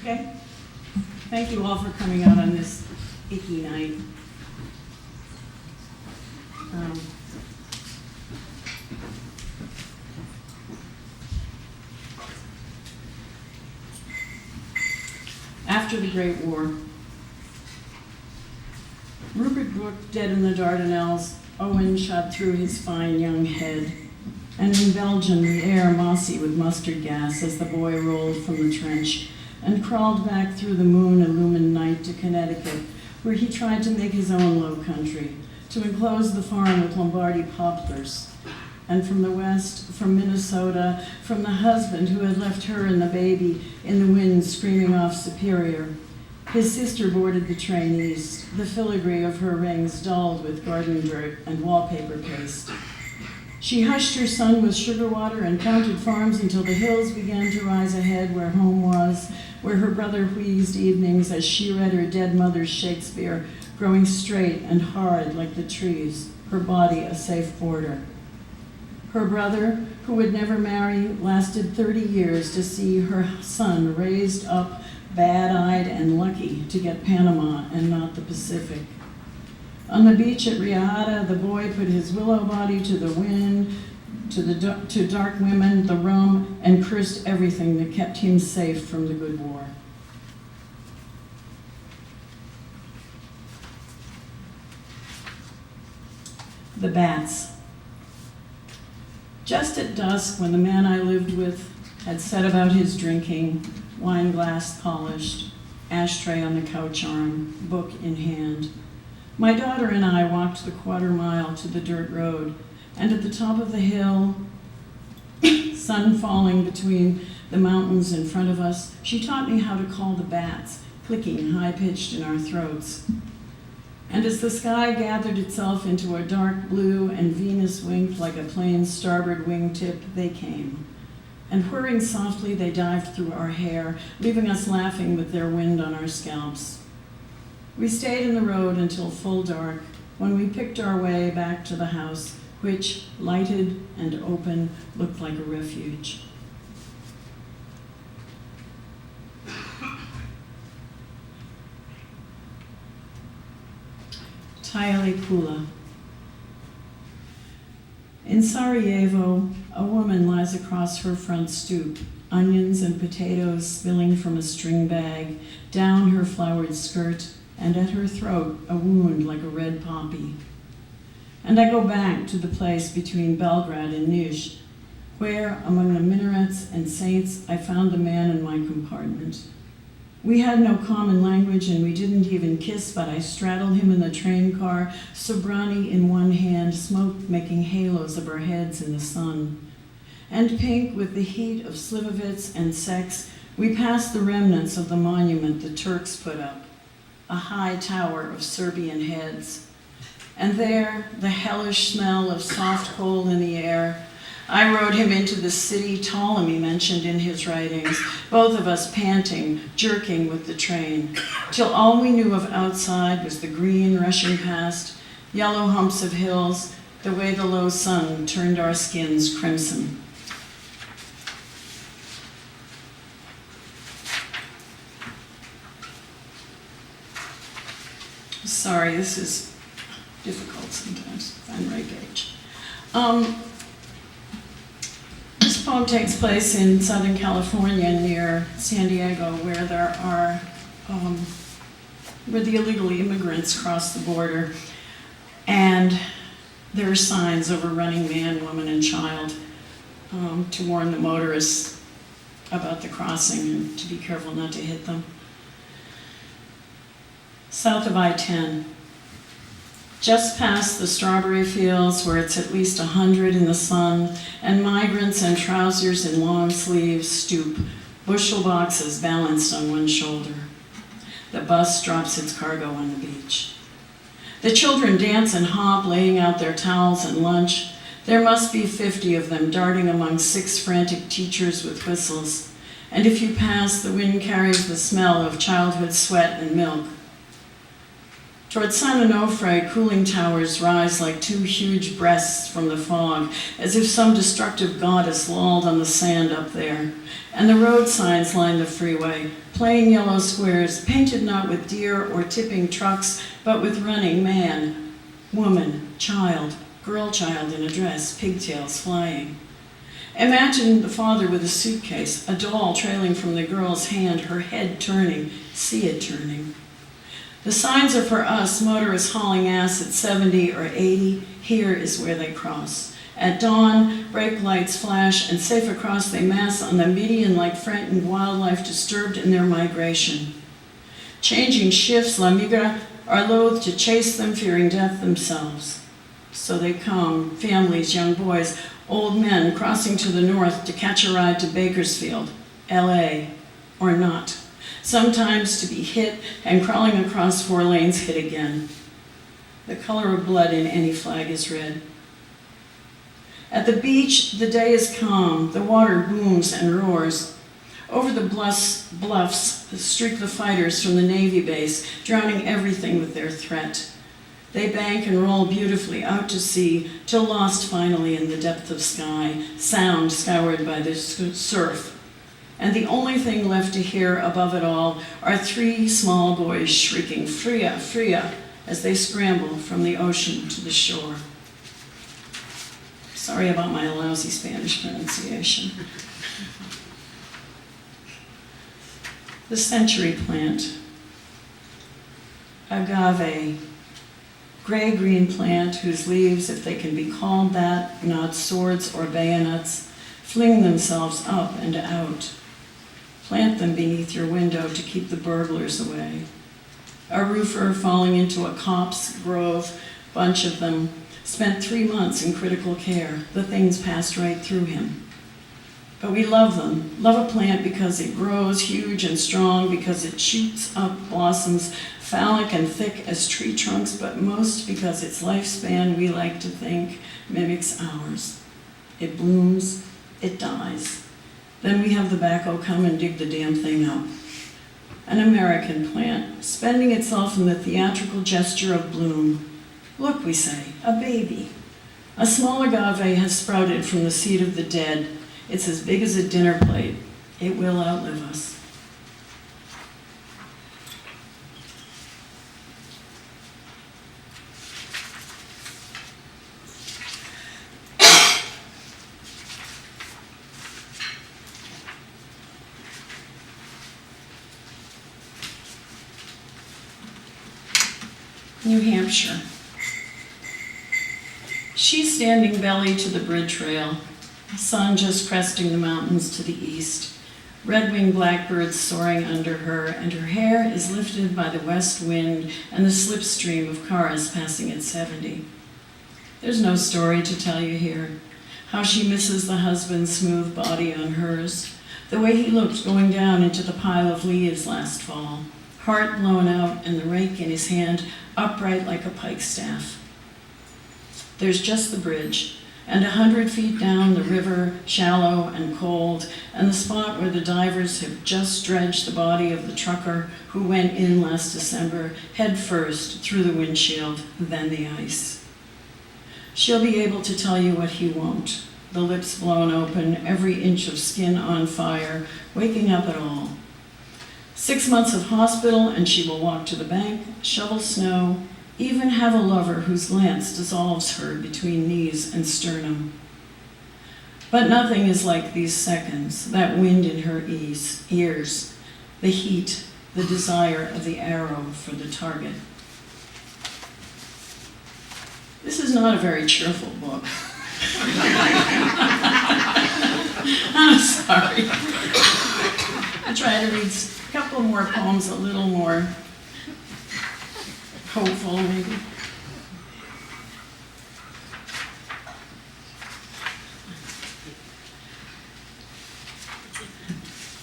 Okay? Thank you all for coming out on this icky night. After the Great War, Rupert Brooke dead in the Dardanelles, Owen shot through his fine young head, and in Belgium the air mossy with mustard gas as the boy rolled from the trench and crawled back through the moon-illumined night to Connecticut, where he tried to make his own low country, to enclose the farm with Lombardy poplars. And from the west, from Minnesota, from the husband who had left her and the baby in the wind screaming off Superior, his sister boarded the train east, the filigree of her rings dulled with garden dirt and wallpaper paste. She hushed her son with sugar water and counted farms until the hills began to rise ahead where home was, where her brother wheezed evenings as she read her dead mother's Shakespeare, growing straight and hard like the trees, her body a safe border. Her brother, who would never marry, lasted 30 years to see her son raised up, bad-eyed and lucky to get Panama and not the Pacific. On the beach at Riata, the boy put his willow body to the wind, to dark women, the rum, and cursed everything that kept him safe from the good war. The bats. Just at dusk, when the man I lived with had set about his drinking, wine glass polished, ashtray on the couch arm, book in hand, my daughter and I walked the quarter mile to the dirt road, and at the top of the hill, sun falling between the mountains in front of us, she taught me how to call the bats, clicking high-pitched in our throats. And as the sky gathered itself into a dark blue and Venus winked like a plane's starboard wingtip, they came. And whirring softly, they dived through our hair, leaving us laughing with their wind on our scalps. We stayed in the road until full dark, when we picked our way back to the house, which, lighted and open, looked like a refuge. Kula. In Sarajevo, a woman lies across her front stoop, onions and potatoes spilling from a string bag, down her flowered skirt, and at her throat a wound like a red poppy. And I go back to the place between Belgrade and Niš, where, among the minarets and saints, I found the man in my compartment. We had no common language and we didn't even kiss, but I straddled him in the train car, sobrani in one hand, smoke making halos of our heads in the sun. And pink with the heat of Slivovitz and sex, we passed the remnants of the monument the Turks put up, a high tower of Serbian heads. And there, the hellish smell of soft coal in the air, I rode him into the city Ptolemy mentioned in his writings, both of us panting, jerking with the train, till all we knew of outside was the green rushing past, yellow humps of hills, the way the low sun turned our skins crimson. Sorry, this is difficult sometimes. I'm right page. This poem takes place in Southern California near San Diego, where where the illegal immigrants cross the border, and there are signs over running man, woman, and child to warn the motorists about the crossing and to be careful not to hit them. South of I-10, just past the strawberry fields where it's at least 100 in the sun, and migrants in trousers and long sleeves stoop, bushel boxes balanced on one shoulder. The bus drops its cargo on the beach. The children dance and hop, laying out their towels and lunch. There must be 50 of them darting among 6 frantic teachers with whistles. And if you pass, the wind carries the smell of childhood sweat and milk. Toward Saint-Onofre, cooling towers rise like two huge breasts from the fog, as if some destructive goddess lolled on the sand up there. And the road signs line the freeway, plain yellow squares, painted not with deer or tipping trucks, but with running man, woman, child, girl child in a dress, pigtails flying. Imagine the father with a suitcase, a doll trailing from the girl's hand, her head turning, see it turning. The signs are for us, motorists hauling ass at 70 or 80. Here is where they cross. At dawn, brake lights flash, and safe across they mass on the median like frightened wildlife disturbed in their migration. Changing shifts, La Migra are loath to chase them, fearing death themselves. So they come, families, young boys, old men crossing to the north to catch a ride to Bakersfield, LA, or not. Sometimes to be hit and crawling across 4 lanes hit again. The color of blood in any flag is red. At the beach, the day is calm. The water booms and roars. Over the bluffs streak the fighters from the Navy base, drowning everything with their threat. They bank and roll beautifully out to sea, till lost finally in the depth of sky, sound scoured by the surf. And the only thing left to hear above it all are 3 small boys shrieking, "Fria, Fria," as they scramble from the ocean to the shore. Sorry about my lousy Spanish pronunciation. The century plant. Agave. Gray-green plant whose leaves, if they can be called that, not swords or bayonets, fling themselves up and out. Plant them beneath your window to keep the burglars away. A roofer falling into a copse grove, bunch of them, spent 3 months in critical care. The things passed right through him. But we love them. Love a plant because it grows huge and strong, because it shoots up blossoms phallic and thick as tree trunks, but most because its lifespan, we like to think, mimics ours. It blooms, it dies. Then we have the backhoe come and dig the damn thing up. An American plant, spending itself in the theatrical gesture of bloom. Look, we say, a baby. A small agave has sprouted from the seed of the dead. It's as big as a dinner plate. It will outlive us. New Hampshire. She's standing belly to the bridge rail, sun just cresting the mountains to the east, red-winged blackbirds soaring under her, and her hair is lifted by the west wind and the slipstream of cars passing at 70. There's no story to tell you here, how she misses the husband's smooth body on hers, the way he looked going down into the pile of leaves last fall, heart blown out and the rake in his hand upright like a pikestaff. There's just the bridge, and 100 feet down the river, shallow and cold, and the spot where the divers have just dredged the body of the trucker who went in last December, head first through the windshield, then the ice. She'll be able to tell you what he won't, the lips blown open, every inch of skin on fire, waking up at all. 6 months of hospital, and she will walk to the bank, shovel snow, even have a lover whose glance dissolves her between knees and sternum. But nothing is like these seconds, that wind in her ears, the heat, the desire of the arrow for the target. This is not a very cheerful book. I'm sorry. I try to read a couple more poems, a little more hopeful, maybe.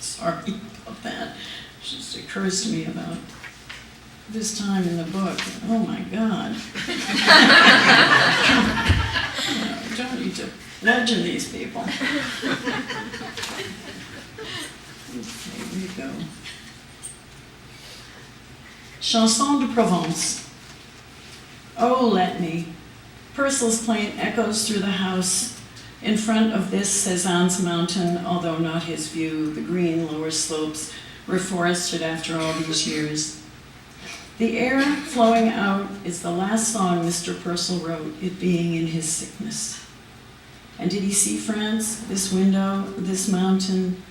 Sorry about that. It just occurs to me about this time in the book. Oh my God. I don't need to legend these people. Okay, here we go. Chanson de Provence. Oh, let me. Purcell's plaint echoes through the house. In front of this Cezanne's mountain, although not his view, the green lower slopes reforested after all these years. The air flowing out is the last song Mr. Purcell wrote, it being in his sickness. And did he see France, this window, this mountain?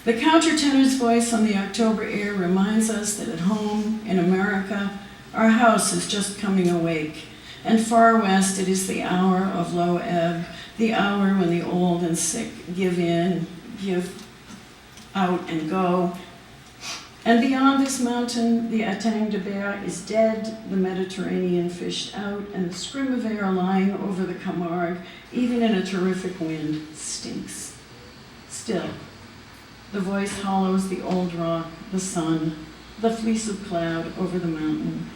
The countertenor's voice on the October air reminds us that at home, in America, our house is just coming awake, and far west it is the hour of low ebb, the hour when the old and sick give in, give out and go. And beyond this mountain, the Atang de Berre is dead, the Mediterranean fished out, and the scrim of air lying over the Camargue, even in a terrific wind, stinks. Still, the voice hollows the old rock, the sun, the fleece of cloud over the mountain.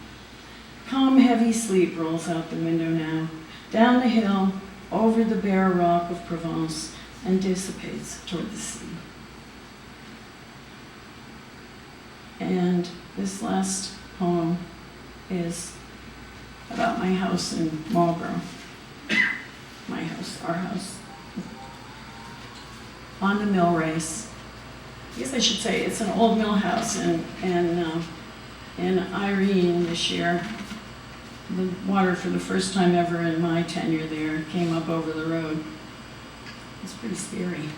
Calm, heavy sleep rolls out the window now, down the hill, over the bare rock of Provence, and dissipates toward the sea. And this last poem is about my house in Marlborough. My house, our house. On the mill race. I guess I should say it's an old mill house in Irene this year. The water, for the first time ever in my tenure there, came up over the road. It's pretty scary.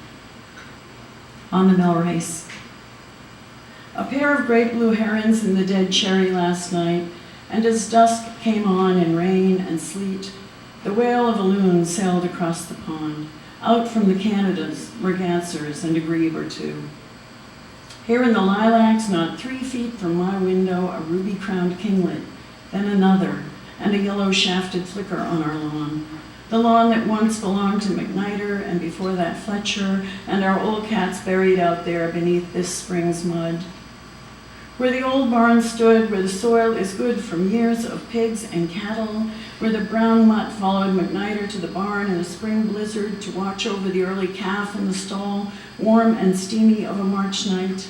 On the mill race. A pair of great blue herons in the dead cherry last night, and as dusk came on in rain and sleet, the whale of a loon sailed across the pond, out from the Canadas, mergansers, and a grebe or two. Here in the lilacs, not 3 feet from my window, a ruby-crowned kinglet, then another, and a yellow-shafted flicker on our lawn. The lawn that once belonged to McNider, and before that Fletcher, and our old cats buried out there beneath this spring's mud. Where the old barn stood, where the soil is good from years of pigs and cattle, where the brown mutt followed McNider to the barn in a spring blizzard to watch over the early calf in the stall, warm and steamy of a March night.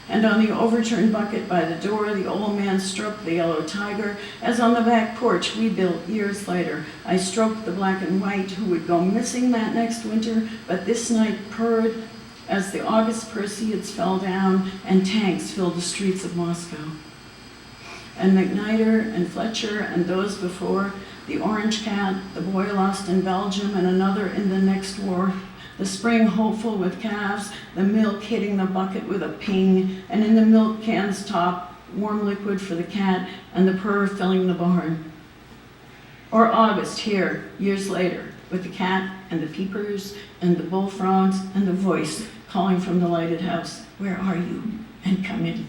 And on the overturned bucket by the door, the old man stroked the yellow tiger, as on the back porch we built years later. I stroked the black and white, who would go missing that next winter, but this night purred as the August Perseids fell down and tanks filled the streets of Moscow. And McNider and Fletcher and those before, the orange cat, the boy lost in Belgium and another in the next war, the spring hopeful with calves, the milk hitting the bucket with a ping, and in the milk can's top, warm liquid for the cat, and the purr filling the barn. Or August here, years later, with the cat and the peepers and the bullfrogs and the voice calling from the lighted house, "Where are you? And come in."